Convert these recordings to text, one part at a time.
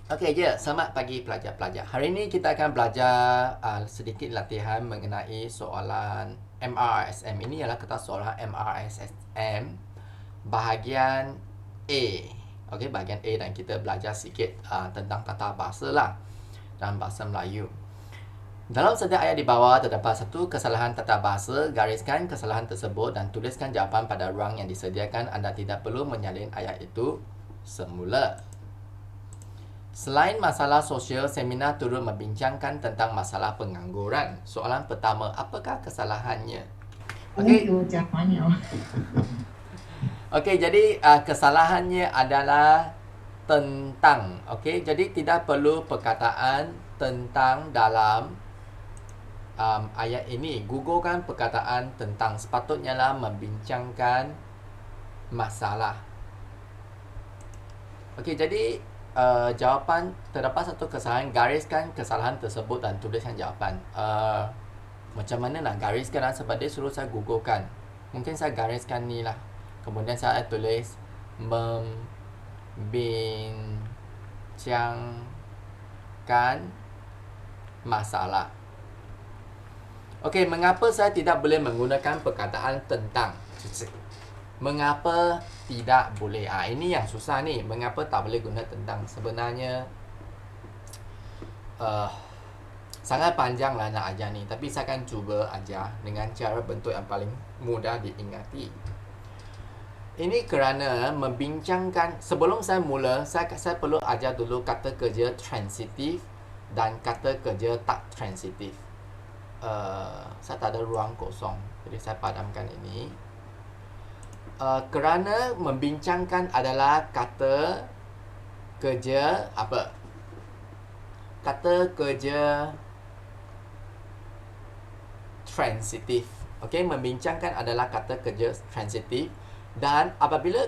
Okey je, selamat pagi pelajar-pelajar. Hari ini kita akan belajar sedikit latihan mengenai soalan MRSM. Ini ialah kertas soalan MRSM bahagian A. Okey, bahagian A, dan kita belajar sikit tentang tata bahasa lah dalam bahasa Melayu. Dalam setiap ayat di bawah terdapat satu kesalahan tata bahasa. Gariskan kesalahan tersebut dan tuliskan jawapan pada ruang yang disediakan. Anda tidak perlu menyalin ayat itu semula. Selain masalah sosial, seminar turut membincangkan tentang masalah pengangguran. Soalan pertama, apakah kesalahannya? Okey. Okey, jadi kesalahannya adalah tentang. Okey, jadi tidak perlu perkataan tentang dalam ayat ini. Gugurkan perkataan tentang. Sepatutnya lah membincangkan masalah. Okey, jadi jawapan terdapat satu kesalahan. Gariskan kesalahan tersebut dan tuliskan jawapan. Macam mana nak gariskan lah, sebab dia suruh saya gugurkan. Mungkin saya gariskan ni lah, kemudian saya tulis membincangkan masalah. Okey, mengapa saya tidak boleh menggunakan perkataan tentang? Mengapa tidak boleh? Ini yang susah ni. Mengapa tak boleh guna tentang? Sebenarnya sangat panjang lah nak ajar ni. Tapi saya akan cuba ajar dengan cara bentuk yang paling mudah diingati. Ini kerana membincangkan. Sebelum saya mula, saya perlu ajar dulu kata kerja transitif dan kata kerja tak transitif. Saya tak ada ruang kosong, jadi saya padamkan ini. Kerana membincangkan adalah kata kerja apa? Kata kerja transitif. Okey, membincangkan adalah kata kerja transitif, dan apabila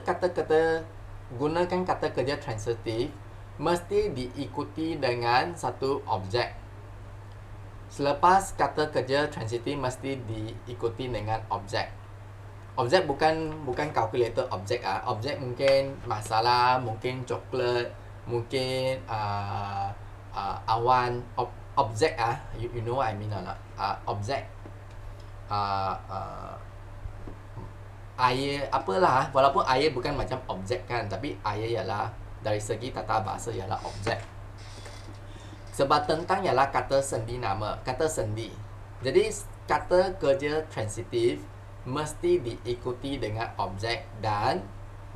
gunakan kata kerja transitif, mesti diikuti dengan satu objek. Selepas kata kerja transitif mesti diikuti dengan objek. Objek bukan kalkulator objek Objek mungkin masalah, mungkin coklat, mungkin awan. Objek you know what I mean or not? Objek air apalah. Walaupun air bukan macam objek kan, tapi air ialah dari segi tata bahasa ialah objek. Sebab tentang ialah kata sendi nama, kata sendi. Jadi kata kerja transitif mesti diikuti dengan objek dan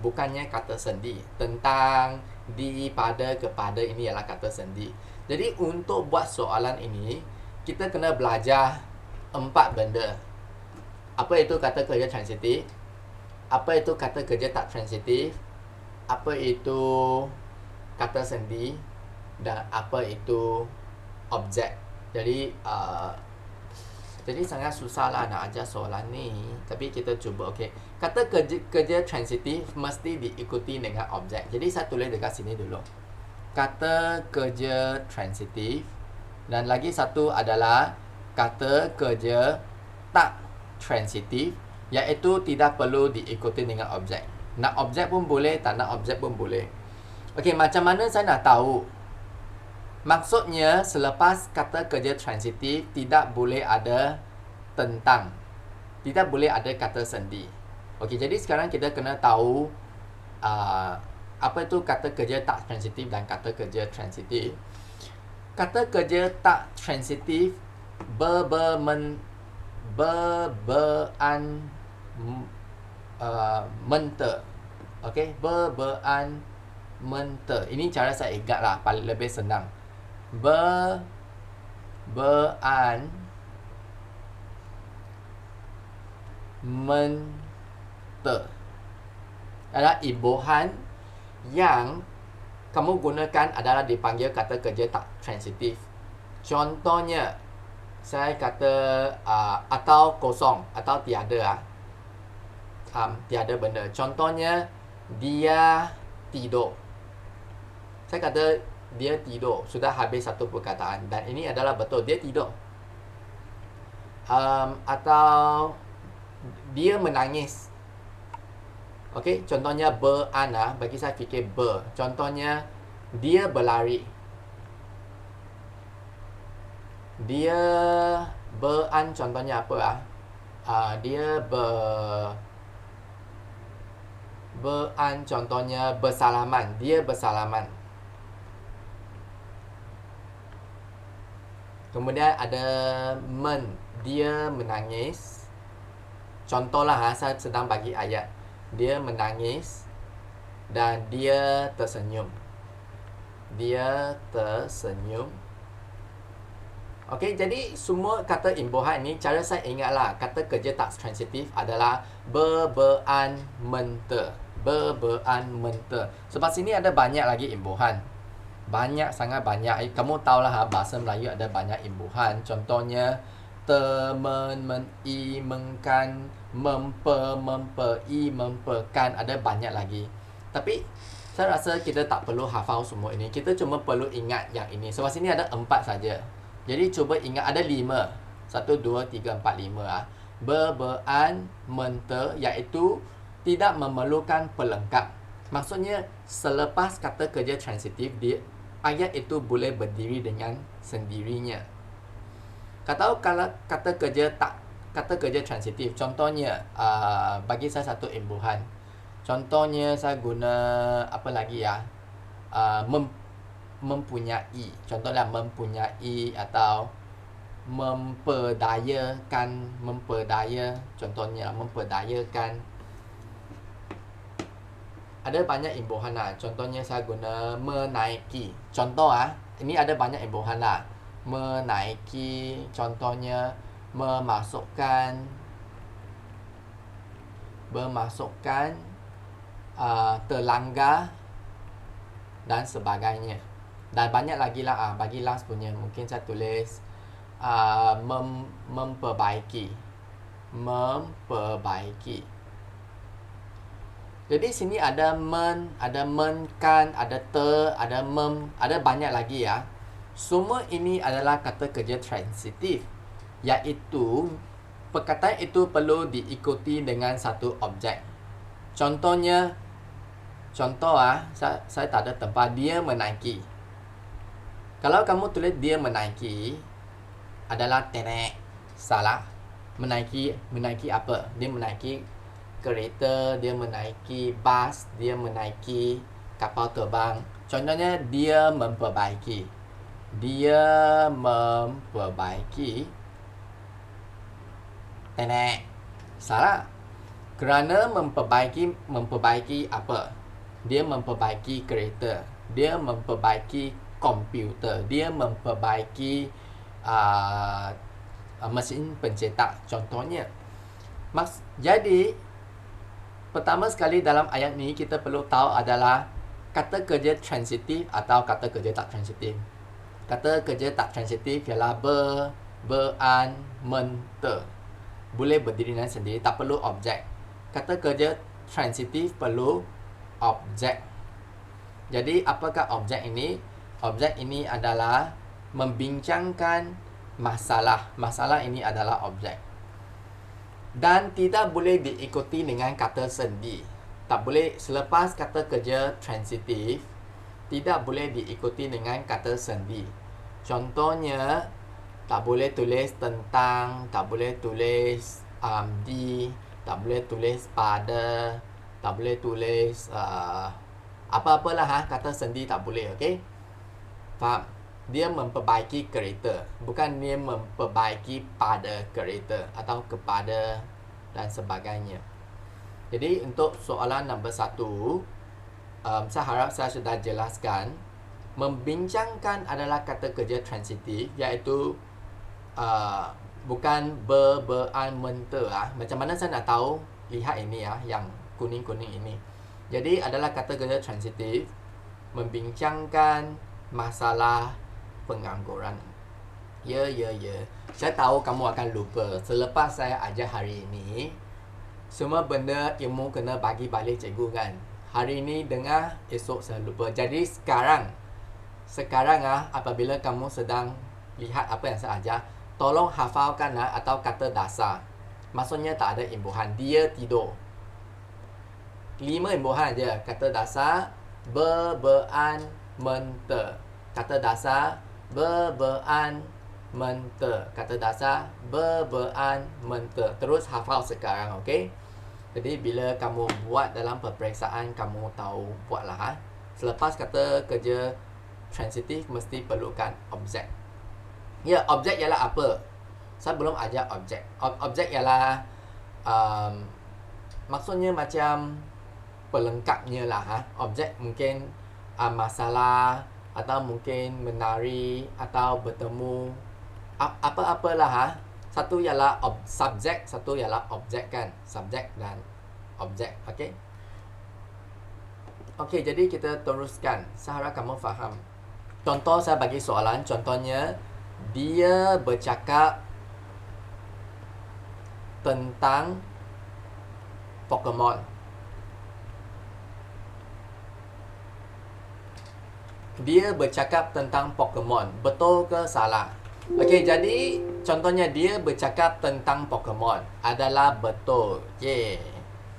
bukannya kata sendi. Tentang, di, pada, kepada, ini ialah kata sendi. Jadi untuk buat soalan ini, kita kena belajar 4 benda. Apa itu kata kerja transitif? Apa itu kata kerja tak transitif? Apa itu kata sendi? Dan apa itu objek? Jadi sangat susah lah nak ajar soalan ni. Tapi kita cuba. Okey, kata kerja transitif mesti diikuti dengan objek. Jadi saya tulis dekat sini dulu, kata kerja transitif. Dan lagi satu adalah kata kerja tak transitif, iaitu tidak perlu diikuti dengan objek. Nak objek pun boleh, tak nak objek pun boleh. Okey, macam mana saya nak tahu? Maksudnya selepas kata kerja transitif tidak boleh ada tentang, tidak boleh ada kata sendi. Okey, jadi sekarang kita kena tahu apa itu kata kerja tak transitif dan kata kerja transitif. Kata kerja tak transitif mente. Okey, mente. Ini cara saya ingat lah, paling lebih senang. Mente adalah imbuhan yang kamu gunakan adalah dipanggil kata kerja tak transitif. Contohnya, saya kata atau kosong atau tiada tiada benda. Contohnya, dia tidur. Saya kata dia tidur, sudah habis satu perkataan, dan ini adalah betul, dia tidur. Atau dia menangis. Okey, contohnya bagi saya fikir Contohnya dia berlari. Dia beran contohnya apa ah? Dia beran contohnya bersalaman. Dia bersalaman. Kemudian ada dia menangis. Contohlah saya sedang bagi ayat. Dia menangis dan dia tersenyum. Dia tersenyum. Okey, jadi semua kata imbuhan ni cara saya ingatlah, kata kerja tak transitif adalah berbean mente. Berbean mente. Sebab sini ada banyak lagi imbuhan. Banyak, sangat banyak. Kamu tahulah bahasa Melayu ada banyak imbuhan. Contohnya temen, meni, mengkan, mempe, mempekan. Ada banyak lagi. Tapi saya rasa kita tak perlu hafal semua ini. Kita cuma perlu ingat yang ini. Sebab sini ada 4 saja. Jadi cuba ingat ada 5. 1, 2, 3, 4, 5 ah. Berbean mente iaitu tidak memerlukan pelengkap. Maksudnya selepas kata kerja transitif ayat itu boleh berdiri dengan sendirinya. Kalau kata kerja transitif, contohnya bagi saya satu imbuhan. Contohnya saya guna apa lagi ya? Mempunyai. Contohnya mempunyai atau memperdayakan, contohnya memperdayakan. Ada banyak imbuhan lah. Contohnya saya guna menaiki. Contoh ini ada banyak imbuhan lah. Menaiki, contohnya memasukkan, terlanggar dan sebagainya. Dan banyak lagi lah. Bagi last punya mungkin saya tulis memperbaiki. Jadi sini ada ada menkan, ada ada ada banyak lagi ya. Semua ini adalah kata kerja transitif, iaitu perkataan itu perlu diikuti dengan satu objek. Contohnya, saya tak ada tempat. Dia menaiki. Kalau kamu tulis dia menaiki adalah tenek. Salah. Menaiki apa? Dia menaiki kereta, dia menaiki bas, dia menaiki kapal terbang. Contohnya dia memperbaiki. Tenek. Salah. Kerana memperbaiki apa? Dia memperbaiki kereta. Dia memperbaiki komputer. Dia memperbaiki mesin pencetak contohnya. Jadi pertama sekali dalam ayat ni kita perlu tahu adalah kata kerja transitif atau kata kerja tak transitif. Kata kerja tak transitif ialah bean, mente. Boleh berdiri dengan sendiri, tak perlu objek. Kata kerja transitif perlu objek. Jadi apakah objek ini? Objek ini adalah membincangkan masalah. Masalah ini adalah objek. Dan tidak boleh diikuti dengan kata sendi. Tak boleh selepas kata kerja transitif, tidak boleh diikuti dengan kata sendi. Contohnya, tak boleh tulis tentang, tak boleh tulis di, tak boleh tulis pada, tak boleh tulis apa-apalah kata sendi tak boleh, okey? Faham? Dia memperbaiki kereta, bukan dia memperbaiki pada kereta atau kepada dan sebagainya. Jadi untuk soalan nombor 1, saya harap saya sudah jelaskan. Membincangkan adalah kata kerja transitif, iaitu bukan berbean mente. Macam mana saya nak tahu? Lihat ini yang kuning-kuning ini. Jadi adalah kata kerja transitif, membincangkan masalah pengangguran. Ya. Saya tahu kamu akan lupa. Selepas saya ajar hari ini, semua benda ilmu kena bagi balik cikgu kan. Hari ini dengar, esok saya lupa. Jadi sekarang apabila kamu sedang lihat apa yang saya ajar, tolong hafalkan atau kata dasar. Maksudnya tak ada imbuhan. Dia tidur. 5 imbuhan je. Kata dasar, berbean mente. Kata dasar, berbean mente. Kata dasar berbean mente. Terus hafal sekarang, okey? Jadi bila kamu buat dalam peperiksaan, kamu tahu buatlah ha. Selepas kata kerja transitif mesti perlukan objek. Ya, objek ialah apa? Saya belum ajar objek. Objek ialah maksudnya macam pelengkapnya lah ha. Objek mungkin masalah atau mungkin menari atau bertemu apa-apalah ha. Satu ialah subjek, satu ialah objek kan. Subjek dan objek, okey. Okey, jadi kita teruskan. Saya harap kamu faham. Contoh saya bagi soalan, contohnya dia bercakap tentang Pokemon. Dia bercakap tentang Pokemon. Betul ke salah? Okey, jadi contohnya dia bercakap tentang Pokemon adalah betul. Ye.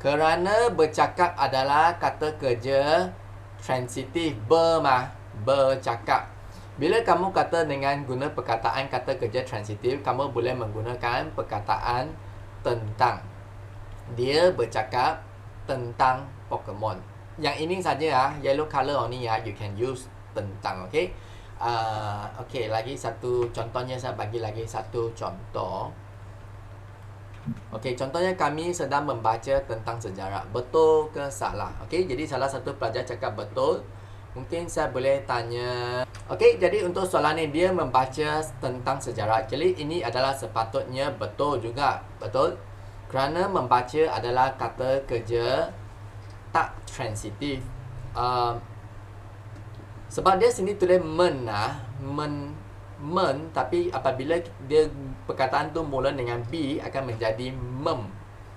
Kerana bercakap adalah kata kerja transitif bercakap. Bila kamu kata dengan guna perkataan kata kerja transitif, kamu boleh menggunakan perkataan tentang. Dia bercakap tentang Pokemon. Yang ini saja yellow color ni you can use tentang, okey. Okey, lagi satu contohnya saya bagi lagi satu contoh. Okey, contohnya kami sedang membaca tentang sejarah. Betul ke salah? Okey, jadi salah satu pelajar cakap betul. Mungkin saya boleh tanya. Okey, jadi untuk soalan ni dia membaca tentang sejarah. Jadi ini adalah sepatutnya betul juga. Betul? Kerana membaca adalah kata kerja tak transitif. Sebab dia sini tulis men tapi apabila dia perkataan tu mula dengan B akan menjadi mem.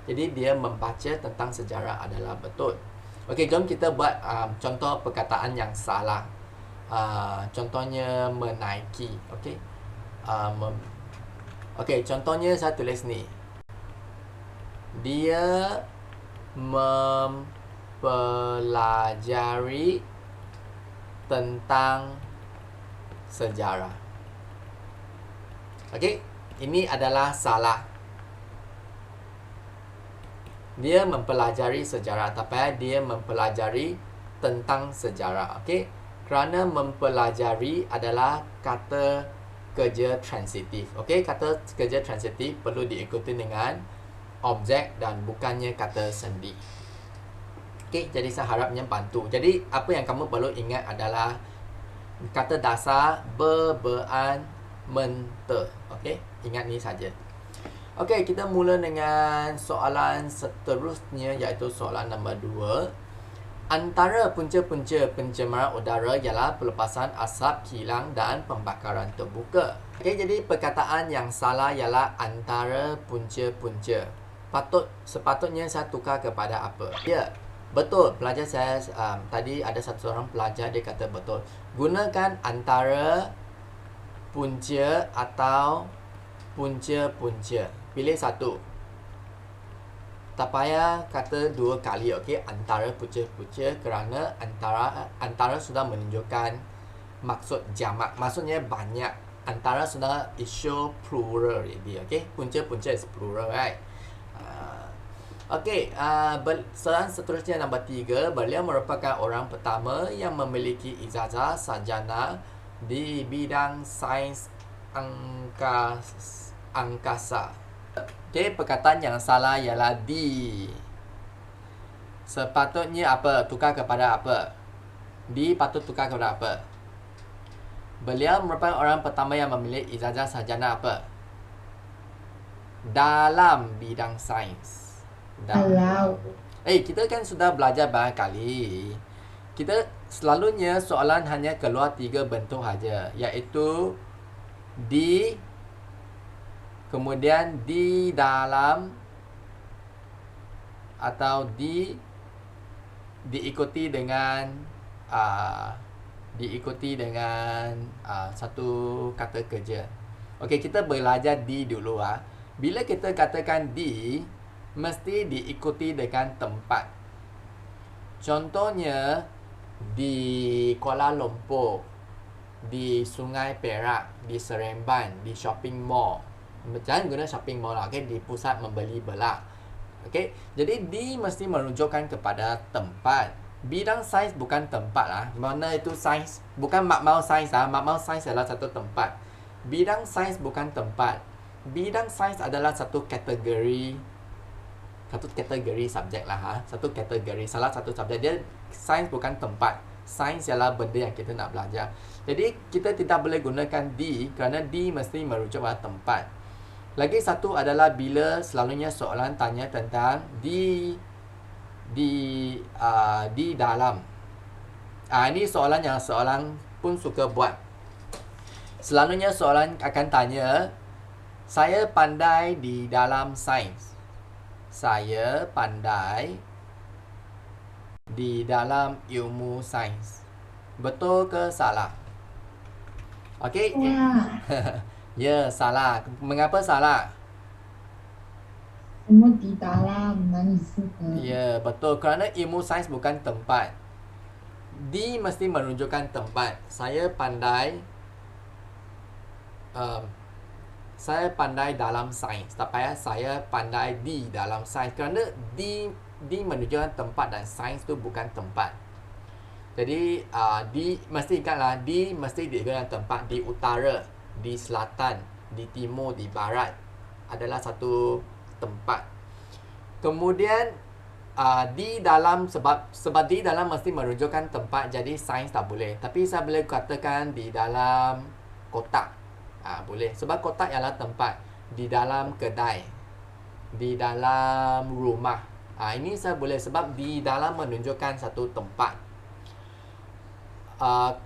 Jadi dia membaca tentang sejarah adalah betul. Okey, jom kita buat contoh perkataan yang salah. Contohnya menaiki. Okey. Okey, contohnya saya tulis ni. Dia mempelajari tentang sejarah. Okey, ini adalah salah. Dia mempelajari sejarah, tapi dia mempelajari tentang sejarah. Okey, kerana mempelajari adalah kata kerja transitif. Okey, kata kerja transitif perlu diikuti dengan objek dan bukannya kata sendi. Okey, jadi saya harapnya bantu. Jadi apa yang kamu perlu ingat adalah kata dasar berbean mente. Okey, ingat ni saja. Okey, kita mula dengan soalan seterusnya iaitu soalan nombor 2. Antara punca-punca pencemaran udara ialah pelepasan asap, kilang dan pembakaran terbuka. Okey, jadi perkataan yang salah ialah antara punca-punca. Sepatutnya saya tukar kepada apa? Ya, betul. Pelajar saya tadi ada satu orang pelajar dia kata betul. Gunakan antara punca atau punca-punca. Pilih satu. Tak payah kata dua kali, okey? Antara punca-punca kerana antara sudah menunjukkan maksud jamak. Maksudnya banyak. Antara sudah show plural already, okey? Punca-punca is plural, right? Okey, soalan seterusnya nombor 3. Beliau merupakan orang pertama yang memiliki ijazah sarjana di bidang sains angkasa. Okey, perkataan yang salah ialah di. Sepatutnya apa? Tukar kepada apa? Di patut tukar kepada apa? Beliau merupakan orang pertama yang memiliki ijazah sarjana apa? Dalam bidang sains. Kita kan sudah belajar banyak kali. Kita selalunya soalan hanya keluar 3 bentuk saja, iaitu di, kemudian di dalam, atau diikuti dengan satu kata kerja. Okey, kita belajar di dulu . Bila kita katakan di, mesti diikuti dengan tempat. Contohnya di Kuala Lumpur. di Sungai Perak, di Seremban, di shopping mall. Jangan guna shopping mall lah, okay? Di pusat membeli belah. Okay? Jadi D mesti menunjukkan kepada tempat. Bidang saiz bukan tempat lah. Mana itu saiz? Bukan makmal saiz lah. Makmal saiz adalah satu tempat. Bidang saiz bukan tempat. Bidang saiz adalah satu kategori subjek lah ha. Satu kategori, salah satu subjek. Dia sains bukan tempat. Sains ialah benda yang kita nak belajar. Jadi kita tidak boleh gunakan D kerana D mesti merujuk pada tempat. Lagi satu adalah bila selalunya soalan tanya tentang di dalam. Ini soalan yang seorang pun suka buat. Selalunya soalan akan tanya, saya pandai di dalam sains. Saya pandai di dalam ilmu sains. Betul ke salah? Okey. Ya, salah. Mengapa salah? Semua di dalam,哪里是的？ Ya, betul. Kerana ilmu sains bukan tempat. D mesti menunjukkan tempat. Saya pandai dalam sains. Tak payah saya pandai di dalam sains. Kerana D menunjukkan tempat dan sains tu bukan tempat. Jadi D mesti ingatlah, D mesti digunakan tempat. Di utara, di selatan, di timur, di barat adalah satu tempat. Kemudian di dalam, sebab di dalam mesti menunjukkan tempat, jadi sains tak boleh. Tapi saya boleh katakan di dalam kotak. Boleh. Sebab kotak ialah tempat. Di dalam kedai, di dalam rumah. Ini saya boleh sebab di dalam menunjukkan satu tempat.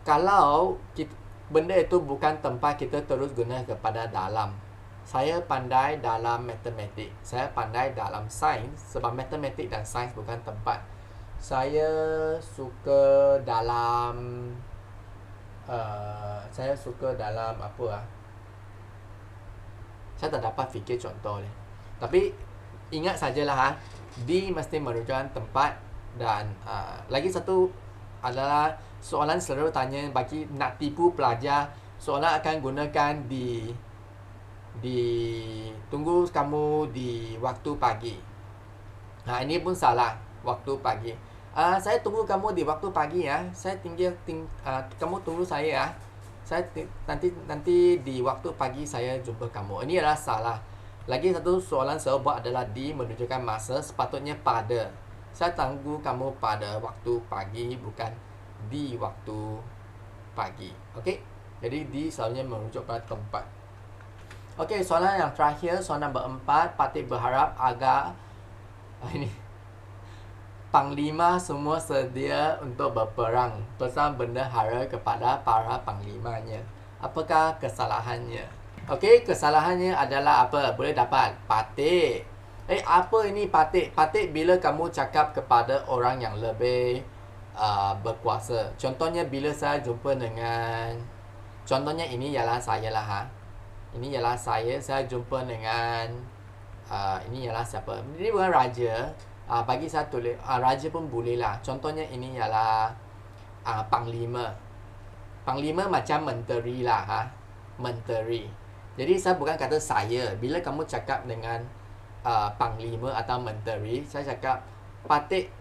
Kalau benda itu bukan tempat, kita terus guna kepada dalam. Saya pandai dalam matematik. Saya pandai dalam sains. Sebab matematik dan sains bukan tempat. Saya suka dalam apa? Saya tak dapat fikir contoh ni. Tapi ingat sajalah D mesti menunjukkan tempat. Dan lagi satu adalah soalan selalu tanya bagi nak tipu pelajar. Soalan akan gunakan tunggu kamu di waktu pagi. Ini pun salah. Waktu pagi. Saya tunggu kamu di waktu pagi ya. Saya kamu tunggu saya ya. Saya nanti di waktu pagi saya jumpa kamu. Ini adalah salah. Lagi satu soalan saya buat adalah D menunjukkan masa, sepatutnya pada. Saya tunggu kamu pada waktu pagi, bukan di waktu pagi. Okey? Jadi D selalunya merujuk pada tempat. Okey, soalan yang terakhir, soalan nombor 4, Patik berharap agar ini Panglima semua sedia untuk berperang. Pesan bendahara kepada para panglimanya. Apakah kesalahannya? Okey, kesalahannya adalah apa? Boleh dapat patik. Apa ini patik? Patik bila kamu cakap kepada orang yang lebih berkuasa. Contohnya bila saya jumpa dengan, contohnya ini ialah saya lah Ini ialah saya jumpa dengan ini ialah siapa? Ini bukan raja. Bagi saya tulis raja pun boleh lah. Contohnya ini ialah panglima. Panglima macam menteri lah menteri. Jadi saya bukan kata saya. Bila kamu cakap dengan panglima atau menteri, saya cakap patik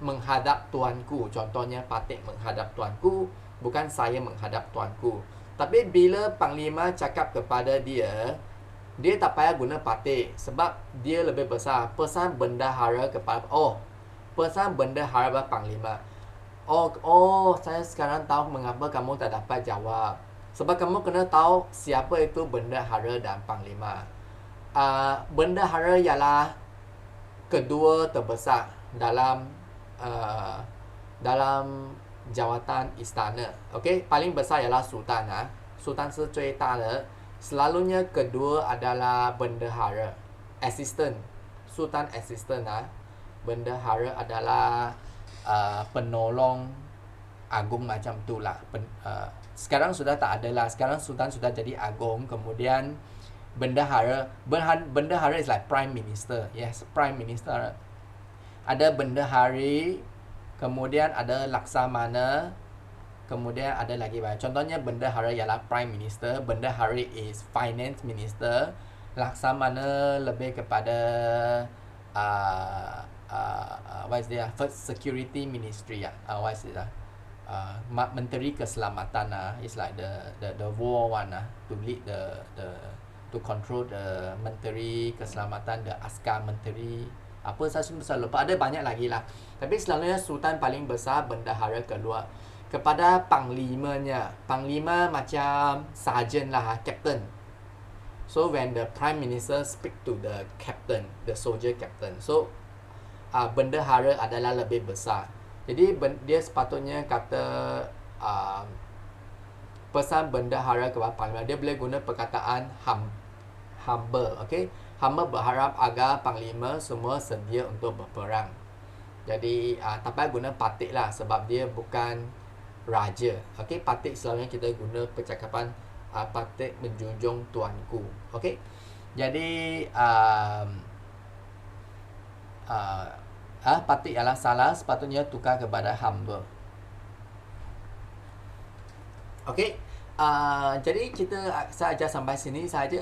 menghadap tuanku. Contohnya patik menghadap tuanku, bukan saya menghadap tuanku. Tapi bila panglima cakap kepada dia tak payah guna patik sebab dia lebih besar. Pesan bendahara kepada pesan bendahara kepada panglima. Saya sekarang tahu mengapa kamu tak dapat jawab. Sebab kamu kena tahu siapa itu bendahara dan panglima. Bendahara ialah kedua terbesar dalam jawatan istana. Okey, paling besar ialah sultan Sultan 是最大的. Selalunya kedua adalah bendahara, assistant. Sultan assistant Bendahara adalah penolong agung macam tu lah. Sekarang sudah tak ada lah. Sekarang sultan sudah jadi agung. Kemudian bendahara is like prime minister. Yes, prime minister. Ada bendahari, kemudian ada laksamana, Kemudian ada lagi banyak. Contohnya bendahara ialah Prime Minister, bendahara is Finance Minister, Laksamana lebih kepada what is it? First Security Ministry what is it? Menteri Keselamatan is like the war one to lead the to control the Menteri Keselamatan, the askar menteri apa saya semua lupa, ada banyak lagi lah. Tapi selalunya sultan paling besar bendahara keluar kepada panglimanya. Panglima macam sergeant lah, captain. So when the prime minister speak to the captain, the soldier captain, so bendahara adalah lebih besar. Jadi dia sepatutnya kata pesan bendahara kepada panglima, dia boleh guna perkataan humble, okay? Hamba berharap agar panglima semua sedia untuk berperang. Jadi tak payah guna patik lah sebab dia bukan raja. Okay, patik selalunya kita guna percakapan patik menjunjung tuanku. Okay, jadi patik ialah salah, sepatutnya tukar kepada hamba. Okay, jadi saya ajar sampai sini saja.